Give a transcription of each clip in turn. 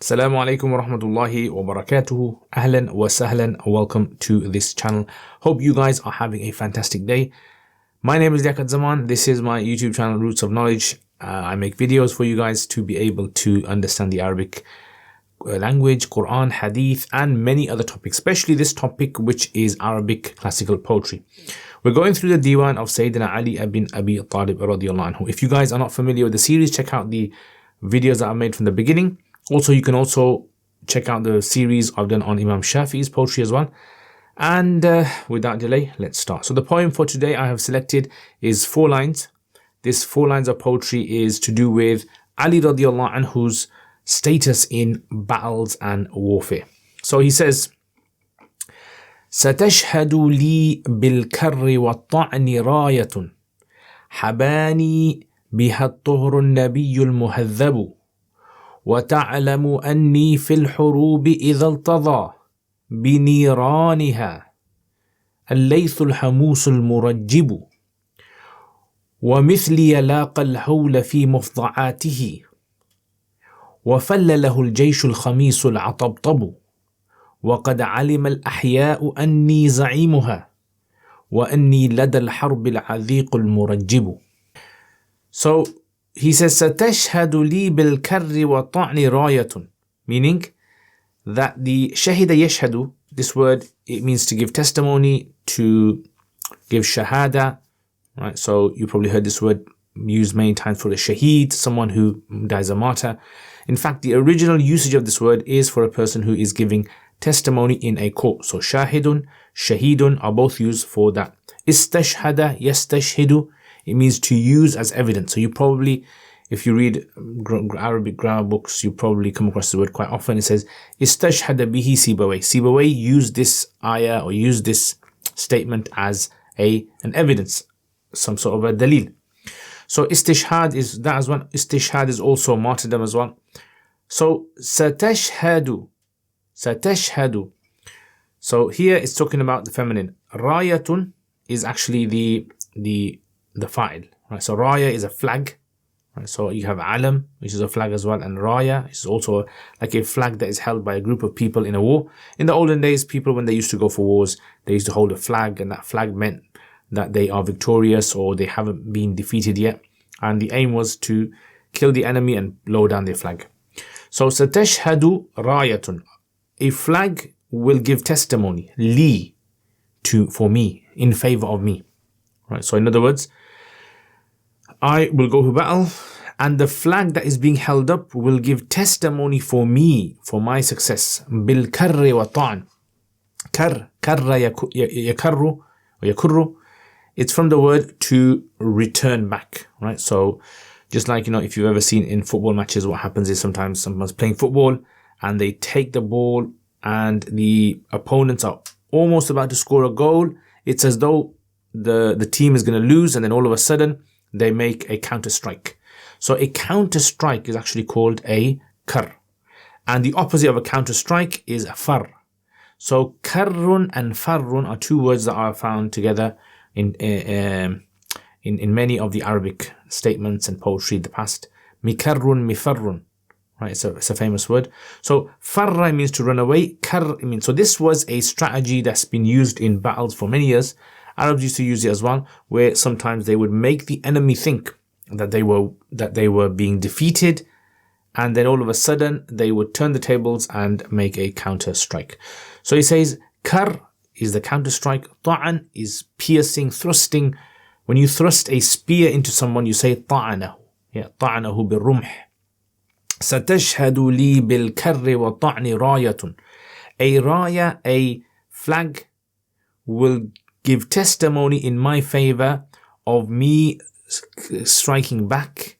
Assalamu alaikum wa rahmatullahi wa barakatuhu. Ahlan wa sahlan. Welcome to this channel. Hope you guys are having a fantastic day. My name is Liaquat Zaman. This is my YouTube channel, Roots of Knowledge. I make videos for you guys to be able to understand the Arabic language, Quran, Hadith, and many other topics, especially this topic, which is Arabic classical poetry. We're going through the Diwan of Sayyidina Ali ibn Abi Talib radiyallahu anhu. If you guys are not familiar with the series, check out the videos that I made from the beginning. Also, you can also check out the series I've done on Imam Shafi'i's poetry as well. And without delay, let's start. So the poem for today I have selected is 4 lines. This 4 lines of poetry is to do with Ali radiallahu anhu's status in battles and warfare. So he says, ستشهد لي بالكر والطعن راية حباني بها الطهر النبي المهذب وتعلم أني في الحروب إذا التضى بنيرانها الليث الحموس المرجب ومثلي لاقى الهول في مفضعاته وفل له الجيش الخميس العطبطب وقد علم الأحياء أني زعيمها وأني لدى الحرب العذيق المرجب. So he says, ستشهد لي بالكر وطعن راية, meaning that the shahida yashhadu, this word, it means to give testimony, to give shahada, right? So you probably heard this word used many times for a shaheed, someone who dies a martyr. In fact, the original usage of this word is for a person who is giving testimony in a court. So shahidun, shahidun are both used for that. Istashhada, yastashhidu, it means to use as evidence. So you probably, if you read Arabic grammar books, you probably come across the word quite often. It says, Istashhada bihi Sibawayh. Sibawayh used this ayah or used this statement as an evidence, some sort of a dalil. So istishhad is that as well. Istishhad is also martyrdom as well. So satashhadu. So here it's talking about the feminine. Rayatun is actually the fa'il, right? So raya is a flag, right? So you have alam, which is a flag as well, and raya is also like a flag that is held by a group of people in a war. In the olden days, people, when they used to go for wars, they used to hold a flag, and that flag meant that they are victorious or they haven't been defeated yet, and the aim was to kill the enemy and blow down their flag. So satashhadu rayatun, a flag will give testimony, li, for me, in favor of me, right? So in other words, I will go to battle, and the flag that is being held up will give testimony for me, for my success. Bil karri wa ta'an. Karra yakurru. It's from the word to return back, right? So just like, if you've ever seen in football matches, what happens is sometimes someone's playing football and they take the ball and the opponents are almost about to score a goal. It's as though the team is going to lose, and then all of a sudden they make a counter strike. So a counter strike is actually called a kar, and the opposite of a counter strike is a far. So karrun and farrun are 2 words that are found together in many of the Arabic statements and poetry in the past. Mikarrun, mifarrun, right? It's a famous word. So farra means to run away. Kar means, so this was a strategy that's been used in battles for many years. Arabs used to use it as well, where sometimes they would make the enemy think that they were being defeated, and then all of a sudden they would turn the tables and make a counter strike. So he says kar is the counter strike, ta'an is piercing, thrusting. When you thrust a spear into someone, you say ta'anahu. Yeah, ta'anahu bil rumh. Satashhadu li bil karri wa ta'ni rayatun. A raya, a flag, will give testimony in my favor of me striking back,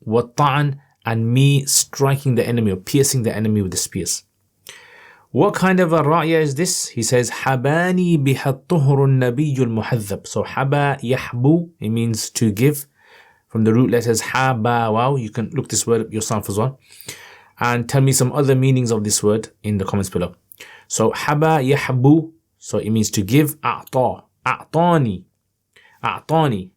wata'an, and me striking the enemy or piercing the enemy with the spears. What kind of a ra'ya is this? He says, habani biha tuhurun nabiyyul muhadhab. So haba yahbu, it means to give, from the root letters haba waw. You can look this word up yourself as well, and tell me some other meanings of this word in the comments below. So haba yahbu, so it means to give. A'ta, a'tani, a'tani.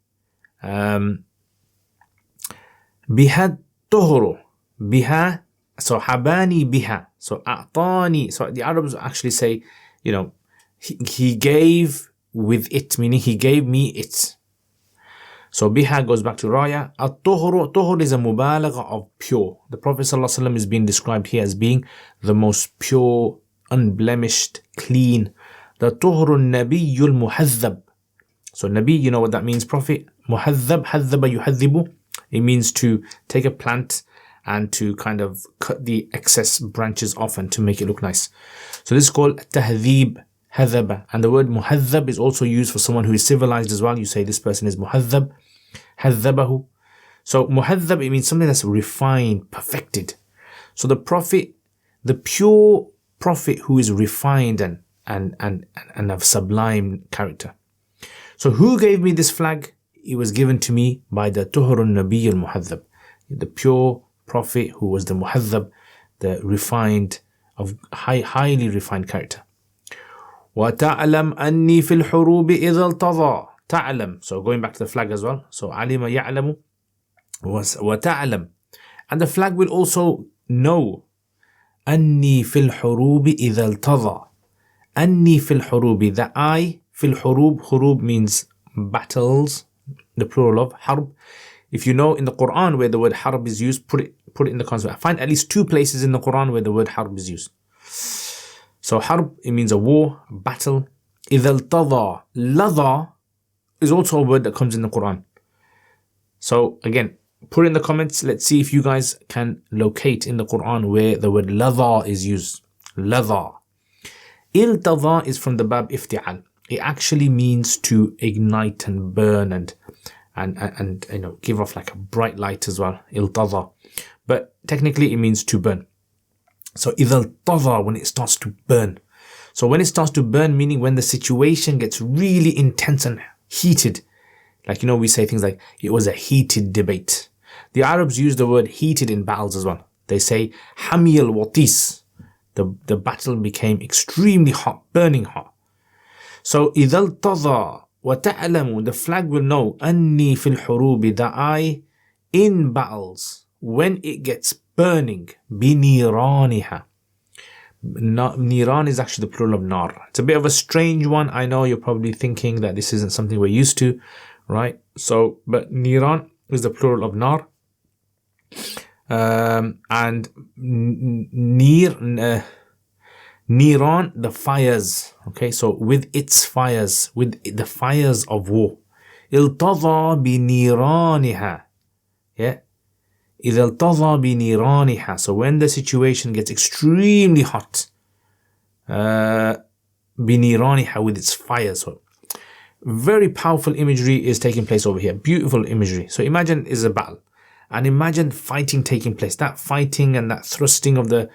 Biha tuhuru, biha So habani biha. So a'tani. So the Arabs actually say, you know, he gave with it, meaning he gave me it. So biha goes back to raya. At-tuhur, tuhur is a mubalagha of pure. The Prophet ﷺ is being described here as being the most pure, unblemished, clean. The tuhurun nabiyyul muhazzab. So nabi, you know what that means, Prophet? Muhazzab, hazzaba yuhazzibu. It means to take a plant and to kind of cut the excess branches off and to make it look nice. So this is called tahdhib, hadhaba. And the word muhazzab is also used for someone who is civilized as well. You say this person is muhazzab, hadhabahu. So muhazzab, it means something that's refined, perfected. So the Prophet, the pure Prophet who is refined and of sublime character. So who gave me this flag? It was given to me by the Tuhurun Nabi al-Muhazzab, the pure Prophet who was the Muhazzab, the refined, of highly refined character. وَتَعْلَمْ أَنِّي فِي الْحُرُوبِ إِذَا الْتَضَى. تَعْلَمْ. So going back to the flag as well. So عَلِمَ يَعْلَمُ وَتَعْلَمْ. And the flag will also know. أَنِّي فِي الْحُرُوبِ إِذَا الْتَضَى. أَنِّي فِي الْحُرُوبِ. That I, fil hurub. Hurub means battles, the plural of harb. If you know in the Quran where the word harb is used, put it in the concept. Find at least 2 places in the Quran where the word harb is used. So harb, it means a war, a battle. إِذَا الْتَضَى. Ladha is also a word that comes in the Quran. So again, put in the comments. Let's see if you guys can locate in the Quran where the word ladha is used. Ladha. Iltadha is from the bab ifti'al. It actually means to ignite and burn and you know, give off like a bright light as well. Iltadha. But technically it means to burn. So idha iltadha, when it starts to burn. So when it starts to burn, meaning when the situation gets really intense and heated. Like, you know, we say things like, it was a heated debate. The Arabs use the word heated in battles as well. They say, hamiyal watis. The battle became extremely hot, burning hot. So, إِذَا الْتَضَى وَتَعْلَمُ. The flag will know, أَنِّي فِي الْحُرُوبِ. That I, in battles, when it gets burning, بِنِيرَانِهَا. Niran is actually the plural of nar. It's a bit of a strange one. I know you're probably thinking that this isn't something we're used to, right? So, but Niran is the plural of nar. And Niran, the fires. Okay, so with its fires, with the fires of war. Iltadha bi niraniha. Yeah. إِذَا الْتَضَى بِنِيرَانِهَا. So when the situation gets extremely hot, بِنِيرَانِهَا, with its fires. So very powerful imagery is taking place over here. Beautiful imagery. So imagine is a battle. And imagine fighting taking place. That fighting and that thrusting of the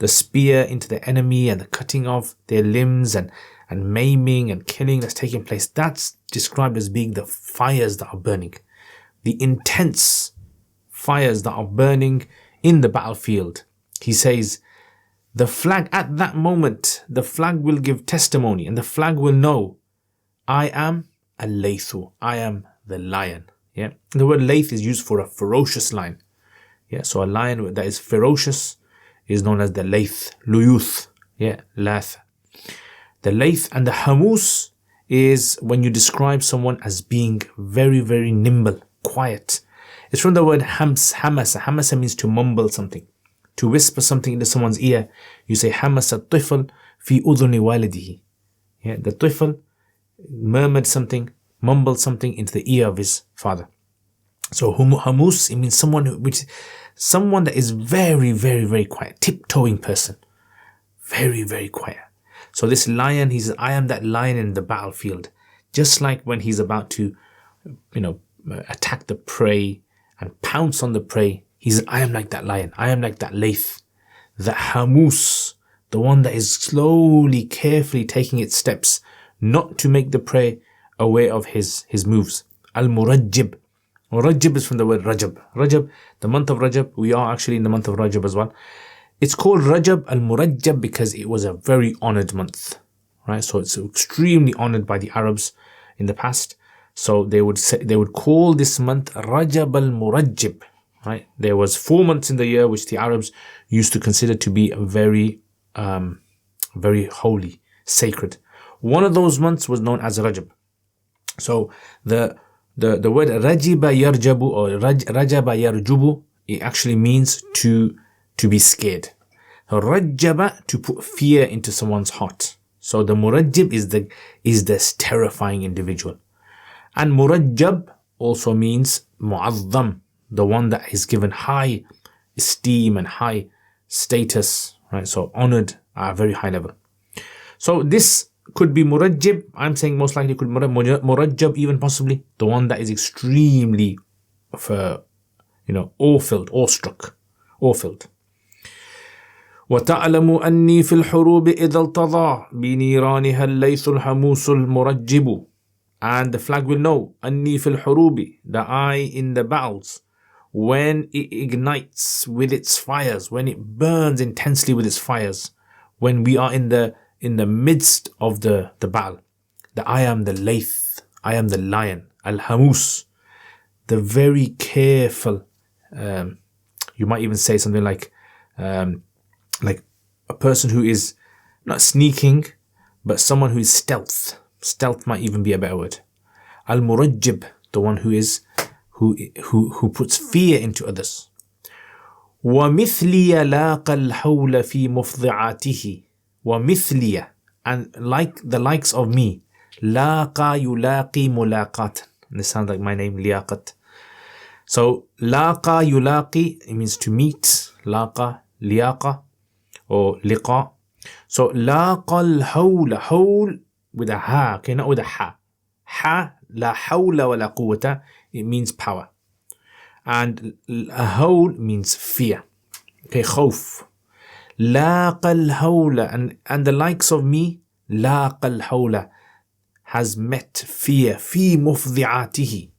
spear into the enemy and the cutting of their limbs and maiming and killing that's taking place. That's described as being the fires that are burning. The intense fires that are burning in the battlefield. He says, the flag at that moment, the flag will give testimony and the flag will know, I am al-laythu. I am the lion. Yeah. The word layth is used for a ferocious lion. Yeah. So a lion that is ferocious is known as the layth. Luyuth. Yeah. Lath. The layth and the hamus is when you describe someone as being very, very nimble, quiet. It's from the word hamasa. Hamasa means to mumble something, to whisper something into someone's ear. You say hamasa tifl fi udhuni walidihi. Yeah, the tifl murmured something, mumbled something into the ear of his father. So hamus, it means someone that is very, very, very quiet, tiptoeing person, very, very quiet. So this lion, he says, I am that lion in the battlefield. Just like when he's about to, attack the prey and pounce on the prey. He says, I am like that lion. I am like that layth. The hamus, the one that is slowly, carefully taking its steps, not to make the prey aware of his moves. Al-Murajjib. Rajab is from the word Rajab. Rajab, the month of Rajab. We are actually in the month of Rajab as well. It's called Rajab al-Murajjab because it was a very honored month, right? So it's extremely honored by the Arabs in the past. So they would call this month Rajab al-Murajjib, right? There was 4 months in the year which the Arabs used to consider to be very, very holy, sacred. One of those months was known as Rajab. So the word Rajiba Yarjabu or Rajaba Yarjubu, it actually means to be scared. Rajaba, to put fear into someone's heart. So the Murajjib is this terrifying individual. And Murajjab also means Mu'azzam, the one that is given high esteem and high status, right? So honored at a very high level. So this could be Murajjib. I'm saying most likely could Murajjab, even possibly the one that is extremely, awe-filled, awestruck, awe-filled. وتعلم أني في الحروب إذا التضى بنيرانها الليث الحموس المرجب. And the flag will know أني في الحروب, that I in the battles, when it ignites with its fires, when it burns intensely with its fires, when we are in the midst of the battle, that I am the layth, I am the lion, al-hamus, the very careful. You might even say something like a person who is not sneaking, but someone who is stealth. Stealth might even be a better word. Al-Murajjib, the one who puts fear into others. وَمِثْلِيَ لَاقَ الْحَوْلَ فِي مُفْضِعَاتِهِ. وَمِثْلِيَ, and like the likes of me. لَاقَ يُلَاقِي مُلَاقَاتًا. This sounds like my name, Liaquat. So, لَاقَ يُلَاقِي, it means to meet. لَاقَ, liaqa, or liqa. So, لَاقَ الْحَوْلَ, hawl with a ha, okay, not with a ha. Ha, la hawla wa la quwwata, it means power. And a hawl means fear. Okay, khawf. لاق الهول, and the likes of me, لاق الهول, has met fear, في مفضعاته,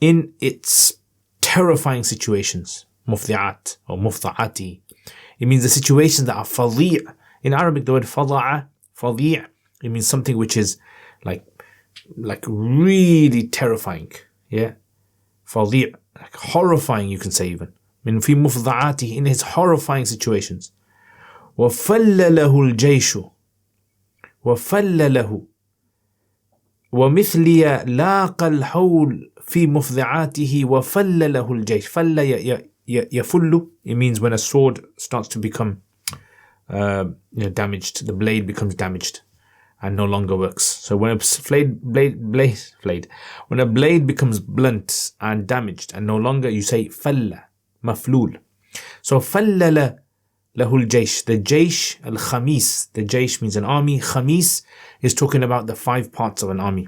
in its terrifying situations. مفضعات or مفضعاته. It means the situations that are fadhi'. In Arabic, the word fadha'a, fadhi', it means something which is like really terrifying. Yeah, fadhi', like horrifying, you can say even. من في مفضعاته, in his horrifying situations. وَفَلَّ لَهُ الْجَيْشُ وَفَلَّ لَهُ وَمِثْلِيَ لَاقَ الْحَوْلِ فِي مُفْضِعَاتِهِ وَفَلَّ لَهُ الْجَيْشُ. فَلَّ يَفُلُّ, it means when a sword starts to become damaged, the blade becomes damaged and no longer works. So when when a blade becomes blunt and damaged and no longer, you say فَلَّ, مَفْلُول. So فَلَّ Lahul Jaish, the Jaish al-Khamis. The Jaish means an army. Khamis is talking about the 5 parts of an army.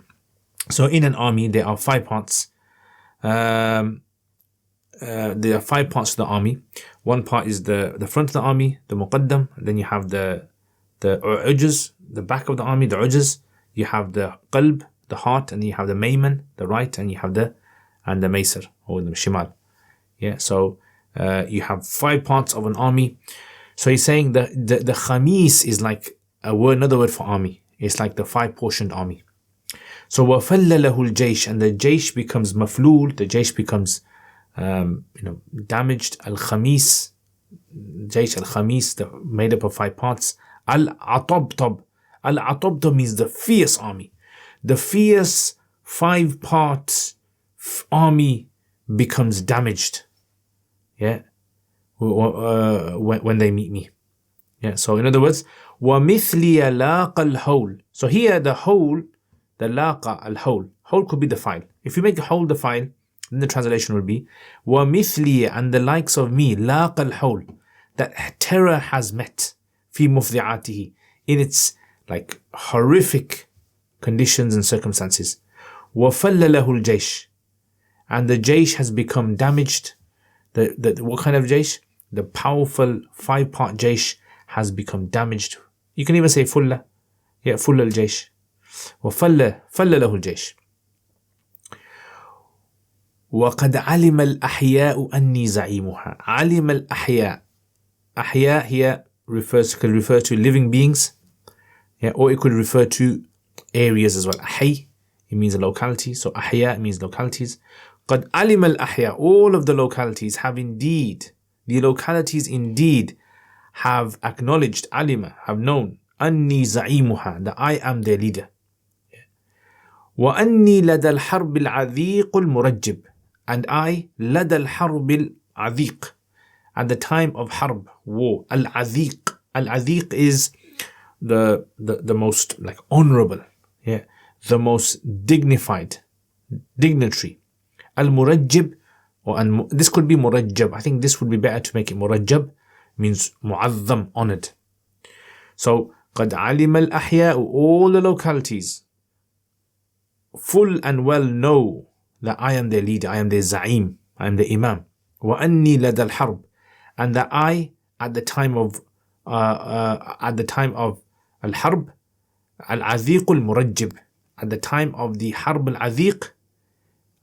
So in an army, there are 5 parts. There are 5 parts of the army. One part is the front of the army, the Muqaddam. Then you have the Ujuz, the back of the army, the Ujuz. You have the Qalb, the heart, and then you have the Mayman, the right, and you have the Maysar, or the Shimal. Yeah, so you have 5 parts of an army. So he's saying the Khamis is like another word for army. It's like the 5-portioned army. So وَفَلَّ لَهُ الْجَيْشِ, and the Jaish becomes maflul, the Jaish becomes damaged. Al-Khamis, Jaish al-Khamis, made up of 5 parts. Al-Atabtab. Al-Atabtab means the fierce army. The fierce 5-part army becomes damaged. Yeah, when they meet me. Yeah, so in other words, وَمِثْلِيَ لَاقَ الْحَوْلِ. So here the whole, the laqa al-hawl. Hawl could be the file. If you make the hawl the file, then the translation will be وَمِثْلِيَ, and the likes of me, laqa al-hawl, that terror has met, fi mufdi'atihi, in its like horrific conditions and circumstances. وَفَلَّ لَهُ الْجَيْشِ, and the Jaish has become damaged. What kind of Jaish? The powerful 5-part Jaish has become damaged. You can even say fulla. Yeah, fulla al-Jaish. وَفَلَّ لَهُ الْجَيْشِ. وَقَدْ عَلِمَ الْأَحْيَاءُ أَنِّي زَعِيمُهَا. عَلِمَ الْأَحْيَاءُ. Ahya here could refer to living beings. Yeah, or it could refer to areas as well. Ahy, it means a locality. So ahya means localities. قد علم الأحياء, all of the localities indeed have acknowledged, alima, have known, أني زعيمها, that I am their leader. وأني لدى الحرب العذيق المرجب, and I لدى الحرب العذيق, at the time of harb, war. Al-Adhiq is the most like honorable, the most dignified, dignitary. Al-Murajjib, and this could be Murajjab. I think this would be better to make it Murajjab, means Mu'azzam, honored. So, قد علم الأحياء, all the localities full and well know that I am their leader, I am their Za'im, I am their Imam. وأني لدى الحرب, and that I, at the time of al-harb al-adhiq al-murajjib, at the time of the harb al-adhiq,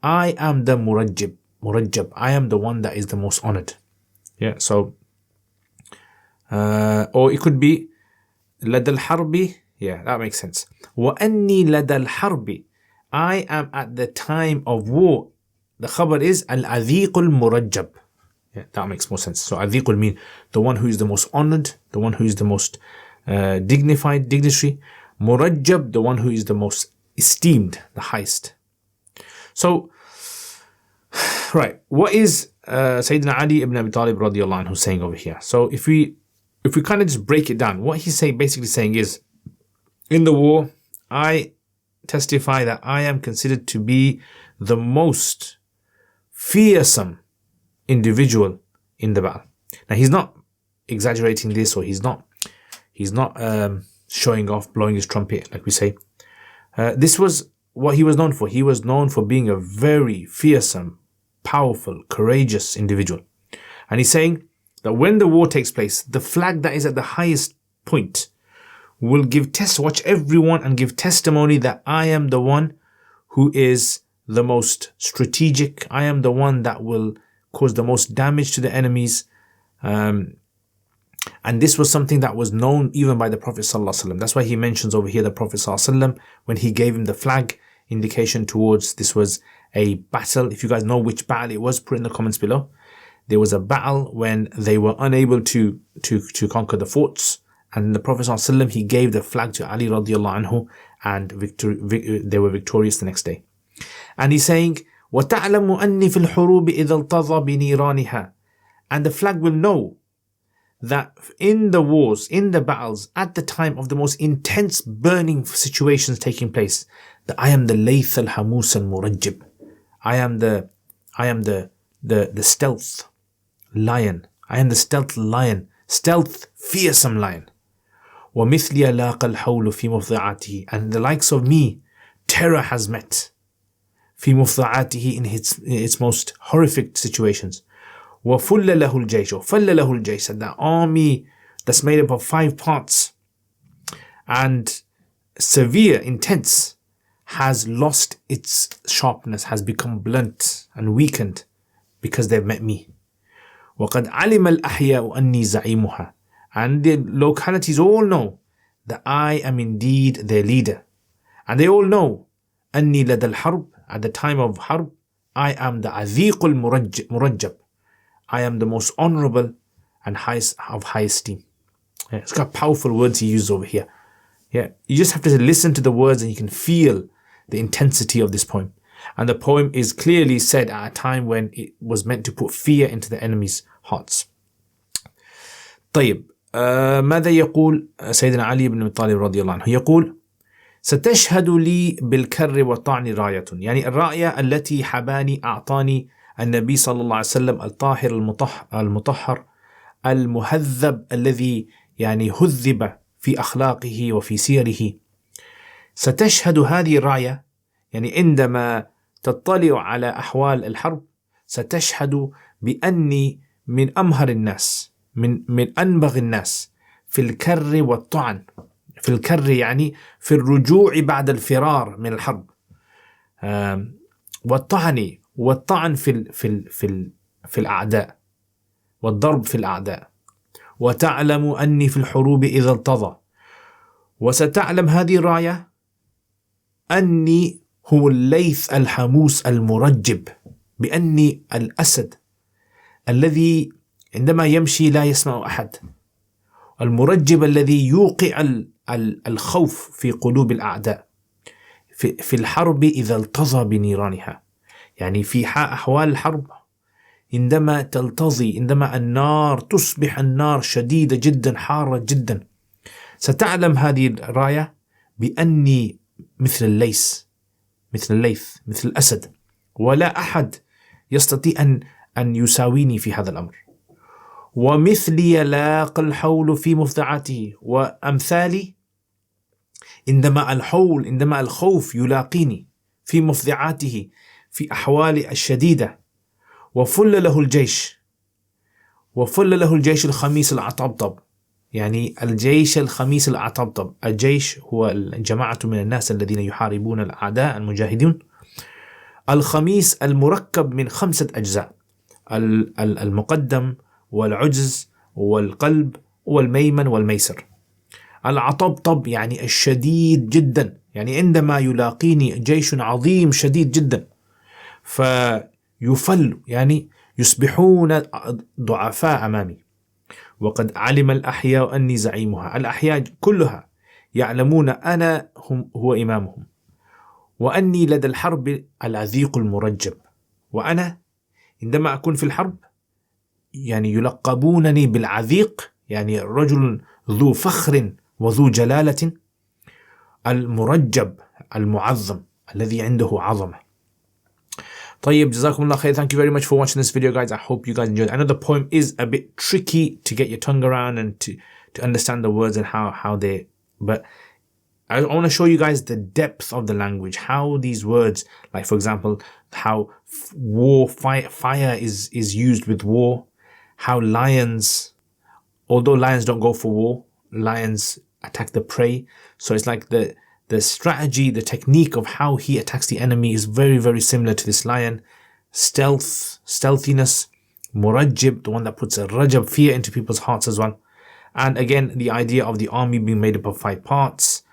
I am the murajjab, I am the one that is the most honored. So or it could be لدى الحرب, that makes sense. وأني لدى الحرب, I am at the time of war. The khabar is al-adhiq al-murajjab. That makes more sense. So adhiq will mean the one who is the most honored, the one who is the most dignified, dignitary. Murajjab, the one who is the most esteemed, the highest. So, right, what is Sayyidina Ali ibn Abi Talib radiallahu anhu saying over here? So if we kind of just break it down, what he's basically saying is, in the war, I testify that I am considered to be the most fearsome individual in the battle. Now he's not exaggerating this, or he's not showing off, blowing his trumpet, like we say. This was what he was known for. He was known for being a very fearsome, powerful, courageous individual. And he's saying that when the war takes place, the flag that is at the highest point will watch everyone and give testimony that I am the one who is the most strategic. I am the one that will cause the most damage to the enemies. And this was something that was known even by the Prophet ﷺ. That's why he mentions over here the Prophet ﷺ, when he gave him the flag, indication towards this was a battle. If you guys know which battle it was, put in the comments below. There was a battle when they were unable to conquer the forts, and the Prophet ﷺ, he gave the flag to Ali radiallahu anhu, and they were victorious the next day. And he's saying, وَتَعْلَمُ أَنِّي فِي الْحُرُوبِ إِذَا الْتَضَى بِنِيرَانِهَا, and the flag will know that in the wars, in the battles, at the time of the most intense burning situations taking place, that I am the Layth al-Hamus al-Murajjib. I am the stealth lion. I am the stealth lion, stealth fearsome lion. وَمِثْلِيَ لَاقَ الْحَوْلُ فِي مُفْضِعَاتِهِ, and the likes of me, terror has met. فِي مُفْضِعَاتِهِ, in its most horrific situations. وَفُلَّ لَهُ الْجَيْشُ, فَلَّ لَهُ الْجَيْشُ, that army that's made up of 5 parts and severe, intense, has lost its sharpness, has become blunt and weakened because they've met me. وَقَدْ عَلِمَ الْأَحْيَاءُ أَنِّي زَعِيمُهَا, and the localities all know that I am indeed their leader. And they all know أَنِّي لَدَى الْحَرْبِ, at the time of harb, I am the عَذِيقُ الْمُرَجَّبِ, I am the most honorable and of high esteem. It's got powerful words he uses over here. You just have to listen to the words and you can feel the intensity of this poem. And the poem is clearly said at a time when it was meant to put fear into the enemy's hearts. طيب ماذا يقول سيدنا علي بن أبي طالب رضي الله عنه؟ يقول: ستشهد لي بالكر والطعن راية، يعني الراية التي حباني أعطاني النبي صلى الله عليه وسلم، الطاهر المطهر المهذب، الذي يعني هذب في أخلاقه وفي سيره. ستشهد هذه الراية، يعني عندما تطلع على أحوال الحرب ستشهد بأني من أمهر الناس، من أنبغ الناس في الكر والطعن. في الكر يعني في الرجوع بعد الفرار من الحرب، والطعن في الأعداء، والضرب في الأعداء. وتعلم أني في الحروب إذا التضى، وستعلم هذه الراية أني هو الليث الحموس المرجب، بأني الأسد الذي عندما يمشي لا يسمع أحد، المرجب الذي يوقع الخوف في قلوب الأعداء، في الحرب إذا التظى بنيرانها. يعني في أحوال الحرب عندما تلتظي، عندما النار تصبح النار شديدة جدا حارة جدا، ستعلم هذه الراية بأني مثل الليث، مثل الأسد، ولا أحد يستطيع أن يساويني في هذا الأمر. ومثلي لاق الحول في مفزعاته، وأمثالي عندما الخوف يلاقيني في مفزعاته في أحوال الشديدة. وفل له الجيش الخميس العطبطب، يعني الجيش الخميس العطبطب. الجيش هو الجماعة من الناس الذين يحاربون الأعداء المجاهدين. الخميس المركب من 5 أجزاء: المقدم والعجز والقلب والميمن والميسر. العطبطب يعني الشديد جدا، يعني عندما يلاقيني جيش عظيم شديد جدا فيفل، يعني يصبحون ضعفاء أمامي. وقد علم الأحياء أني زعيمها، الأحياء كلها يعلمون أنا هو إمامهم. وأني لدى الحرب العذيق المرجب، وأنا عندما أكون في الحرب يعني يلقبونني بالعذيق، يعني رجل ذو فخر وذو جلالة، المرجب المعظم الذي عنده عظمة. طيب، جزاكم الله خير. Thank you very much for watching this video, guys. I hope you guys enjoyed. I know the poem is a bit tricky to get your tongue around and to understand the words and how they, but I want to show you guys the depth of the language, how these words, like for example, how fire is used with war, how lions, although lions don't go for war, lions attack the prey. So it's like the strategy, the technique of how he attacks the enemy is very, very similar to this lion. Stealthiness, murajib, the one that puts a rajab, fear into people's hearts as well. And again, the idea of the army being made up of 5 parts.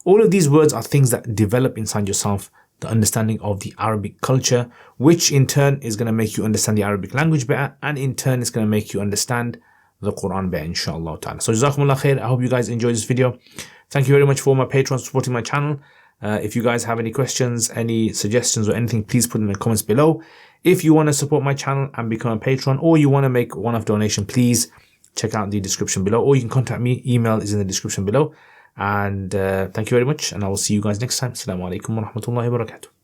All of these words are things that develop inside yourself, the understanding of the Arabic culture, which in turn is going to make you understand the Arabic language better, and in turn is going to make you understand the Quran better, inshallah ta'ala. So jazakumullah khair. I hope you guys enjoyed this video. Thank you very much for my patrons supporting my channel. If you guys have any questions, any suggestions or anything, please put them in the comments below. If you want to support my channel and become a patron, or you want to make one-off donation, please check out the description below, or you can contact me. Email is in the description below. And thank you very much, and I will see you guys next time. Assalamu alaikum wa rahmatullahi wa barakatuh.